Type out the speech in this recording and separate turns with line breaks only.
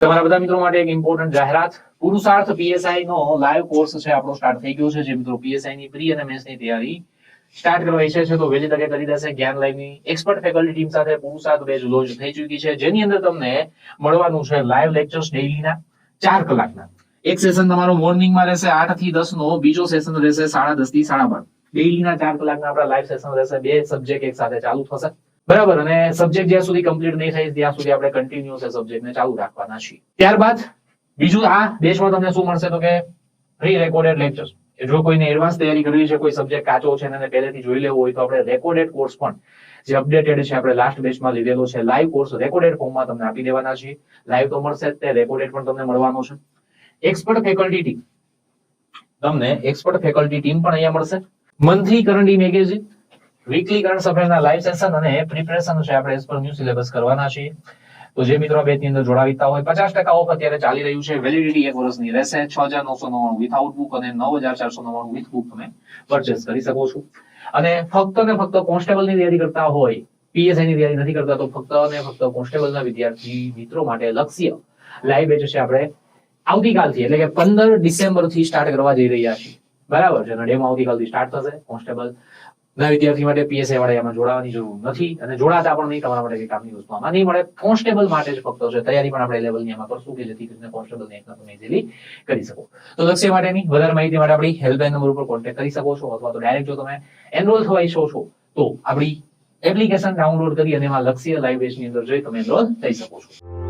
તમારા બધા મિત્રો માટે એક ઇમ્પોર્ટન્ટ જાહેરાત, પુરુષાર્થ પીએસઆઈ નો લાઈવ કોર્સ છે આપણો સ્ટાર્ટ થઈ ગયો છે. જે મિત્રો પીએસઆઈ ની પ્રી અને મેન્સ ની તૈયારી સ્ટાર્ટ કરવા ઈચ્છે છે તો વહેલી તકે કરી દેશે. જ્ઞાન લાઈવ ની એક્સપર્ટ ફેકલ્ટી ટીમ સાથે પુરુષાર્થ બેચ લોન્ચ થઈ ચૂકી છે, જેની અંદર તમને મળવાનું છે લાઈવ લેક્ચર્સ ડેઈલીના 4 કલાકના. એક સેશન તમારો મોર્નિંગમાં રહેશે 8 થી 10 નો, બીજો સેશન રહેશે 10:30 થી 12:30. ડેઈલીના 4 કલાકના આપણા લાઈવ સેશન રહેશે. 2 સબ્જેક્ટ એક સાથે ચાલુ થશે, બરાબર. અને સબ્જેક્ટ જ્યાં સુધી કમ્પ્લીટ નહીં થાય ત્યાં સુધી આપણે કન્ટિન્યુઅસ સબ્જેક્ટને ચાલુ રાખવાના છીએ. ત્યારબાદ બીજું આ બેચમાં તમને શું મળશે તો કે પ્રી રેકોર્ડેડ લેક્ચર્સ. જો કોઈને એડવાન્સ તૈયારી કરવી છે, કોઈ સબ્જેક્ટ કાચો છે અને પહેલેથી જોઈ લેવો હોય તો આપણે રેકોર્ડેડ કોર્સ પણ જે અપડેટેડ છે આપણે લાસ્ટ બેચમાં લીધેલો છે, લાઈવ કોર્સ રેકોર્ડેડ ફોર્મમાં તમને આપી દેવાના છીએ. લાઈવ તો મળશે જ, તે રેકોર્ડેડ પણ તમને મળવાનો છે. એક્સપર્ટ ફેકલ્ટી ટીમ, તમને એક્સપર્ટ ફેકલ્ટી ટીમ પણ અહીંયા મળશે. Monthly current magazine, weekly current અફેરના લાઈવ સેશન અને પ્રિપેરેશન છે આપણે એઝ પર ન્યૂ સિલેબસ કરવાના છીએ. તો જે મિત્રો બેચની અંદર જોડાવીતા હોય 50% ઓફ અત્યારે ચાલી રહ્યું છે. વેલિડિટી 1 વર્ષની રહેશે. 6,999 વિથઆઉટ બુક અને 9,499 વિથ બુક તમે પરચેસ કરી શકો છો. અને ફક્ત ને ફક્ત કોન્સ્ટેબલની તૈયારી કરતા હોય, પીએસઆઈ ની તૈયારી નથી કરતા તો ફક્ત ને ફક્ત કોન્સ્ટેબલના વિદ્યાર્થી મિત્રો માટે લક્ષ્ય લાઈવ બેચ છે આપણે આવતીકાલથી એટલે કે 15 ડિસેમ્બર થી સ્ટાર્ટ કરવા જઈ રહ્યા છીએ, બરાબર. જેનો ડેમો આવતીકાલથી સ્ટાર્ટ થશે. કોન્સ્ટેબલ ના વિદ્યાર્થી માટે પીએસઆઈ વાળા એમાં જોડાવાની જરૂર નથી અને જોડાતા પણ નહીં. તમારા માટે કઈ કામની વસ્તુ આમાં નહીં મળે. કોન્સ્ટેબલ માટે જ ફક્ત છે. તૈયારી પણ આપણે લેવલની આમાં કરશું કે જેથી કરીને કોન્સ્ટેબલની એક્ઝામ તમે ઇઝીલી કરી શકો. તો લક્ષ્ય માટેની વધારે માહિતી માટે આપણી હેલ્પલાઇન નંબર ઉપર કોન્ટેક્ટ કરી શકો છો, અથવા તો ડાયરેક્ટ જો તમે એનરોલ થવા ઈચ્છો છો તો આપણી એપ્લિકેશન ડાઉનલોડ કરી અને એમાં લક્ષ્ય લાઈવ બેચની અંદર જઈ તમે એનરોલ થઈ શકો છો.